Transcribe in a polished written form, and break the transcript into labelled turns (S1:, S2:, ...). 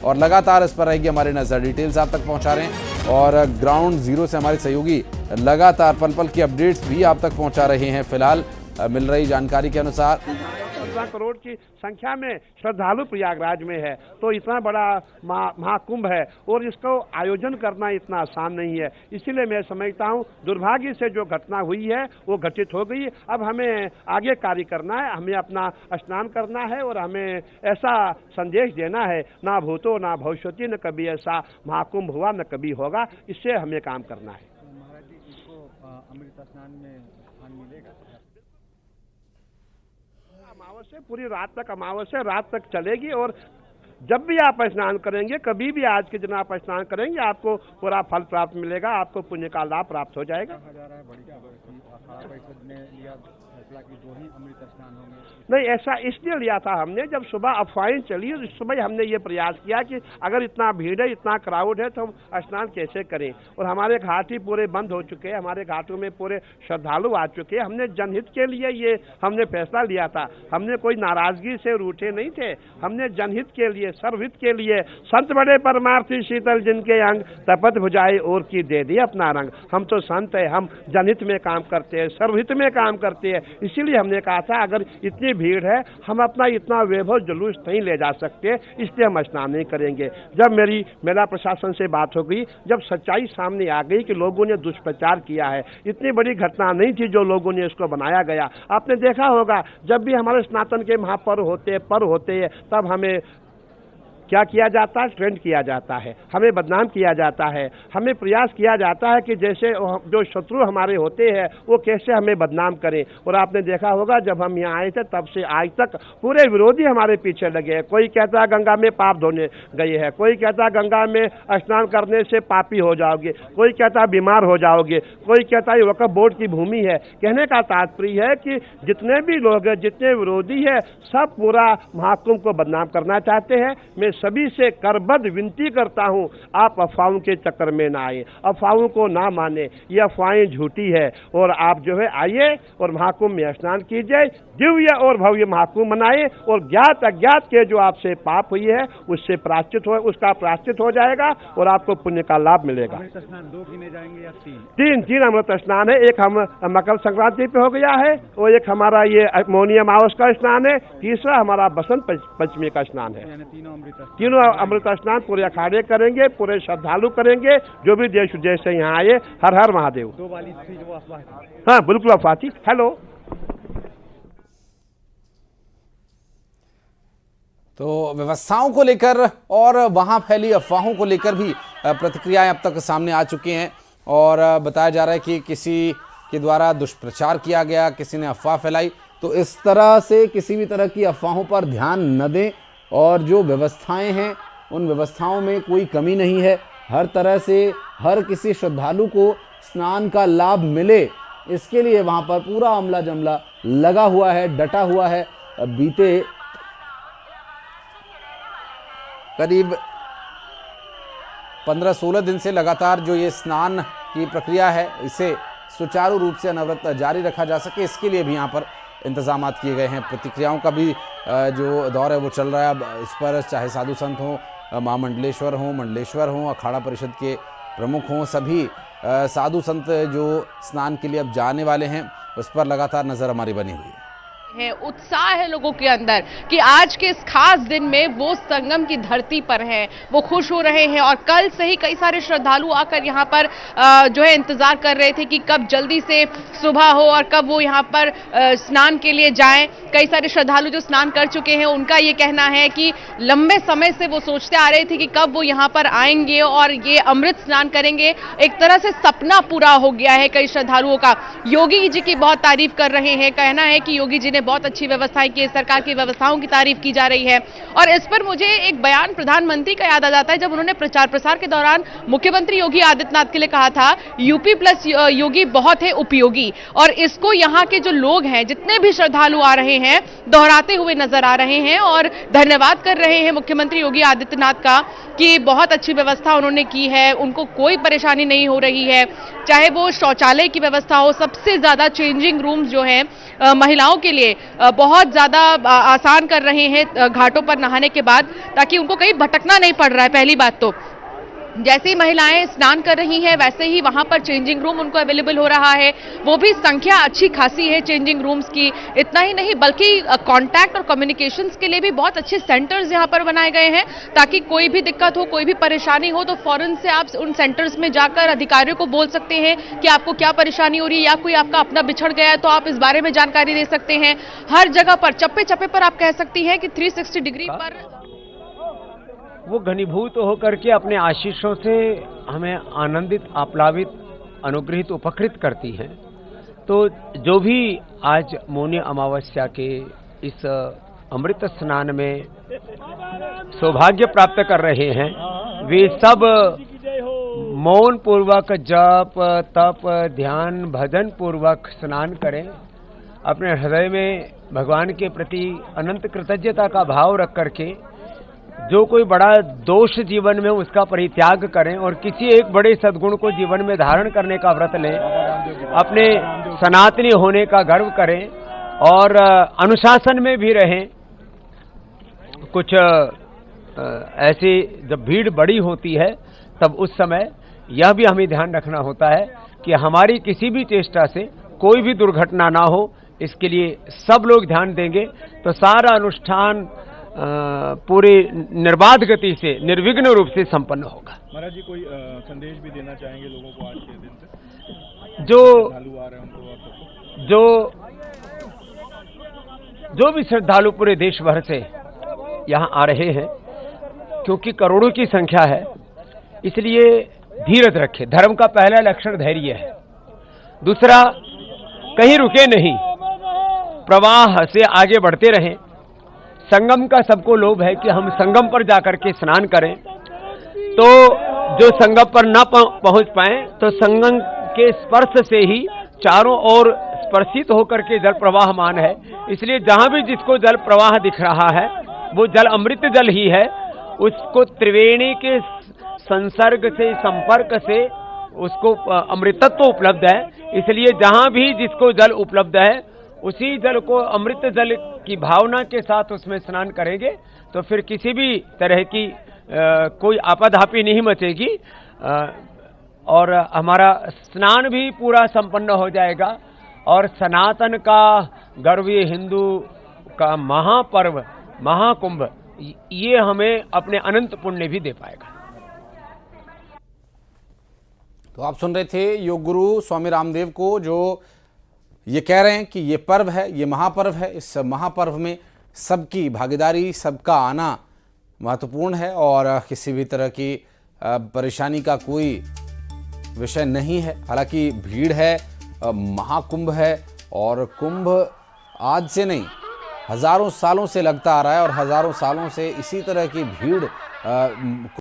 S1: और लगातार इस पर रहेगी हमारी नजर। डिटेल्स आप तक पहुंचा रहे हैं और ग्राउंड जीरो से हमारे सहयोगी लगातार पल पल की अपडेट्स भी आप तक पहुंचा रहे हैं। फिलहाल मिल रही जानकारी के अनुसार
S2: 15 करोड़ की संख्या में श्रद्धालु प्रयागराज में है, तो इतना बड़ा महाकुंभ है और इसको आयोजन करना इतना आसान नहीं है। इसीलिए मैं समझता हूँ दुर्भाग्य से जो घटना हुई है वो घटित हो गई। अब हमें आगे कार्य करना है, हमें अपना स्नान करना है और हमें ऐसा संदेश देना है, ना भूतो ना भविष्यति, न कभी ऐसा महाकुंभ हुआ न कभी होगा। इससे हमें काम करना है।
S3: महाराज जी, इसको अमृत स्नान में स्थान मिलेगा?
S2: अमावस्या पूरी रात तक, अमावस्या रात तक चलेगी और जब भी आप स्नान करेंगे, कभी भी आज के दिन आप स्नान करेंगे, आपको पूरा फल प्राप्त मिलेगा, आपको पुण्य का लाभ प्राप्त हो जाएगा।
S3: कहा जा रहा है बड़ी अखाड़ा परिषद ने लिया फैसला कि 2 ही अमृत स्नान होंगे।
S2: नहीं, ऐसा इसलिए लिया था हमने, जब सुबह अफवाहें चली उस समय हमने ये प्रयास किया कि अगर इतना भीड़ है, इतना क्राउड है, तो हम स्नान कैसे करें। और हमारे घाट ही पूरे बंद हो चुके हैं, हमारे घाटों में पूरे श्रद्धालु आ चुके हैं। हमने जनहित के लिए ये हमने फैसला लिया था, हमने कोई नाराजगी से रूठे नहीं थे, हमने जनहित के लिए, सर्वहित के लिए। संत बड़े परमार्थी शीतल जिनके अंग, तपत भुजाए और की दे दिए अपना रंग। हम तो संत है, हम जनहित में काम करते हैं, सर्वहित में काम करते हैं। इसीलिए हमने कहा था अगर इतनी भीड़ है, हम अपना इतना वैभव जुलूस नहीं ले जा सकते, इसलिए हम स्नान नहीं करेंगे। जब मेरी मेला प्रशासन से बात हो गई, जब सच्चाई सामने आ गई कि लोगों ने दुष्प्रचार किया है, इतनी बड़ी घटना नहीं थी जो लोगों ने इसको बनाया गया। आपने देखा होगा जब भी हमारे सनातन के महापर्व होते हैं तब हमें क्या किया जाता है, ट्रेंड किया जाता है, हमें बदनाम किया जाता है, हमें प्रयास किया जाता है कि जैसे जो शत्रु हमारे होते हैं वो कैसे हमें बदनाम करें। और आपने देखा होगा जब हम यहाँ आए थे तब से आज तक पूरे विरोधी हमारे पीछे लगे हैं। कोई कहता है गंगा में पाप धोने गए हैं, कोई कहता है गंगा में स्नान करने से पापी हो जाओगे, कोई कहता है बीमार हो जाओगे, कोई कहता है वक्फ बोर्ड की भूमि है। कहने का तात्पर्य है कि जितने भी लोग हैं, जितने विरोधी है, सब पूरा महाकुंभ को बदनाम करना चाहते हैं। मैं सभी से करबद्ध विनती करता हूं, आप अफवाहों के चक्कर में ना आए, अफवाहों को ना माने, ये अफवाहें झूठी है। और आप जो है आइए और महाकुंभ में स्नान कीजिए, दिव्य और भव्य महाकुंभ मनाए और ज्ञात अज्ञात के जो आपसे पाप हुई है उससे उसका प्रायश्चित हो जाएगा और आपको पुण्य का लाभ मिलेगा।
S3: अमृत स्नान 2 गिने जाएंगे या 3?
S2: 3 अमृत स्नान है। एक हम मकर संक्रांति पे हो गया है और एक हमारा ये मौनी अमावस का स्नान है, तीसरा हमारा बसंत पंचमी का स्नान है। तीनों अमृत स्नान पूरे अखाड़े करेंगे, पूरे श्रद्धालु करेंगे, जो भी देश विदेश से यहाँ आए। हर हर महादेव।
S3: 2 वाली थी जो अफवाह थी।
S2: हाँ बिल्कुल अफवाह थी। हेलो।
S1: तो व्यवस्थाओं को लेकर और वहां फैली अफवाहों को लेकर भी प्रतिक्रियाएं अब तक सामने आ चुकी हैं और बताया जा रहा है कि किसी के द्वारा दुष्प्रचार किया गया, किसी ने अफवाह फैलाई। तो इस तरह से किसी भी तरह की अफवाहों पर ध्यान न दें और जो व्यवस्थाएं हैं उन व्यवस्थाओं में कोई कमी नहीं है। हर तरह से हर किसी श्रद्धालु को स्नान का लाभ मिले, इसके लिए वहां पर पूरा अमला जमला लगा हुआ है, डटा हुआ है। बीते करीब 15-16 दिन से लगातार जो ये स्नान की प्रक्रिया है, इसे सुचारू रूप से अनवरत जारी रखा जा सके, इसके लिए भी यहाँ पर इंतजामात किए गए हैं। प्रतिक्रियाओं का भी जो दौर है वो चल रहा है। अब इस पर चाहे साधु संत हों, महामंडलेश्वर हों, मंडलेश्वर हों, अखाड़ा परिषद के प्रमुख हों, सभी साधु संत जो स्नान के लिए अब जाने वाले हैं उस पर लगातार नज़र हमारी बनी हुई है।
S4: उत्साह है लोगों के अंदर कि आज के इस खास दिन में वो संगम की धरती पर हैं, वो खुश हो रहे हैं। और कल से ही कई सारे श्रद्धालु आकर यहाँ पर जो है इंतजार कर रहे थे कि कब जल्दी से सुबह हो और कब वो यहाँ पर स्नान के लिए जाएं। कई सारे श्रद्धालु जो स्नान कर चुके हैं उनका ये कहना है कि लंबे समय से वो सोचते आ रहे थे कि कब वो यहाँ पर आएंगे और ये अमृत स्नान करेंगे। एक तरह से सपना पूरा हो गया है कई श्रद्धालुओं का। योगी जी की बहुत तारीफ कर रहे हैं, कहना है कि योगी जी ने बहुत अच्छी व्यवस्थाएं की, सरकार की व्यवस्थाओं की तारीफ की जा रही है। और इस पर मुझे एक बयान प्रधानमंत्री का याद आ जाता है, जब उन्होंने प्रचार प्रसार के दौरान मुख्यमंत्री योगी आदित्यनाथ के लिए कहा था, यूपी प्लस योगी बहुत है उपयोगी। और इसको यहाँ के जो लोग हैं, जितने भी श्रद्धालु आ रहे हैं, दोहराते हुए नजर आ रहे हैं और धन्यवाद कर रहे हैं मुख्यमंत्री योगी आदित्यनाथ का कि बहुत अच्छी व्यवस्था उन्होंने की है, उनको कोई परेशानी नहीं हो रही है। चाहे वो शौचालय की व्यवस्था हो, सबसे ज्यादा चेंजिंग रूम्स जो है महिलाओं के लिए लिए बहुत ज़्यादा आसान कर रहे हैं घाटों पर नहाने के बाद, ताकि उनको कहीं भटकना नहीं पड़ रहा है। पहली बात तो जैसे ही महिलाएं स्नान कर रही हैं वैसे ही वहां पर चेंजिंग रूम उनको अवेलेबल हो रहा है, वो भी संख्या अच्छी खासी है चेंजिंग रूम्स की। इतना ही नहीं बल्कि कांटेक्ट और कम्युनिकेशंस के लिए भी बहुत अच्छे सेंटर्स यहां पर बनाए गए हैं, ताकि कोई भी दिक्कत हो, कोई भी परेशानी हो तो फौरन से आप उन सेंटर्स में जाकर अधिकारियों को बोल सकते हैं कि आपको क्या परेशानी हो रही है, या कोई आपका अपना बिछड़ गया है तो आप इस बारे में जानकारी दे सकते हैं। हर जगह पर चप्पे चप्पे पर आप कह सकती हैं कि 360 डिग्री पर
S5: वो घनीभूत होकर के अपने आशीषों से हमें आनंदित, आप्लावित, अनुग्रहित, उपकृत करती हैं। तो जो भी आज मौनी अमावस्या के इस अमृत स्नान में सौभाग्य प्राप्त कर रहे हैं, वे सब मौन पूर्वक जप, तप, ध्यान, भजन पूर्वक स्नान करें। अपने हृदय में भगवान के प्रति अनंत कृतज्ञता का भाव रख करके जो कोई बड़ा दोष जीवन में उसका परित्याग करें और किसी एक बड़े सद्गुण को जीवन में धारण करने का व्रत लें। अपने सनातनी होने का गर्व करें और अनुशासन में भी रहें। कुछ ऐसी जब भीड़ बड़ी होती है तब उस समय यह भी हमें ध्यान रखना होता है कि हमारी किसी भी चेष्टा से कोई भी दुर्घटना ना हो। इसके लिए सब लोग ध्यान देंगे तो सारा अनुष्ठान पूरी निर्बाध गति से, निर्विघ्न रूप से संपन्न होगा।
S3: महाराज जी, कोई संदेश भी देना चाहेंगे लोगों को आज के दिन से,
S5: जो
S3: श्रद्धालु आ रहे हैं उनको और सबको?
S5: जो भी श्रद्धालु पूरे देश भर से यहाँ आ रहे हैं, क्योंकि करोड़ों की संख्या है, इसलिए धीरज रखें। धर्म का पहला लक्षण धैर्य है। दूसरा, कहीं रुके नहीं, प्रवाह से आगे बढ़ते रहें। संगम का सबको लोभ है कि हम संगम पर जाकर के स्नान करें, तो जो संगम पर न पहुंच पाए तो संगम के स्पर्श से ही चारों ओर स्पर्शित होकर के जल प्रवाहमान है। इसलिए जहां भी जिसको जल प्रवाह दिख रहा है वो जल अमृत जल ही है। उसको त्रिवेणी के संसर्ग से, संपर्क से उसको अमृतत्व उपलब्ध है। इसलिए जहां भी जिसको जल उपलब्ध है उसी जल को अमृत जल की भावना के साथ उसमें स्नान करेंगे तो फिर किसी भी तरह की कोई आपाधापी नहीं मचेगी और हमारा स्नान भी पूरा संपन्न हो जाएगा। और सनातन का गर्व, ये हिंदू का महापर्व, महाकुंभ, ये हमें अपने अनंत पुण्य भी दे पाएगा।
S1: तो आप सुन रहे थे योग गुरु स्वामी रामदेव को, जो ये कह रहे हैं कि ये पर्व है, ये महापर्व है। इस महापर्व में सबकी भागीदारी, सबका आना महत्वपूर्ण है और किसी भी तरह की परेशानी का कोई विषय नहीं है। हालांकि भीड़ है, महाकुंभ है और कुंभ आज से नहीं, हजारों सालों से लगता आ रहा है और हजारों सालों से इसी तरह की भीड़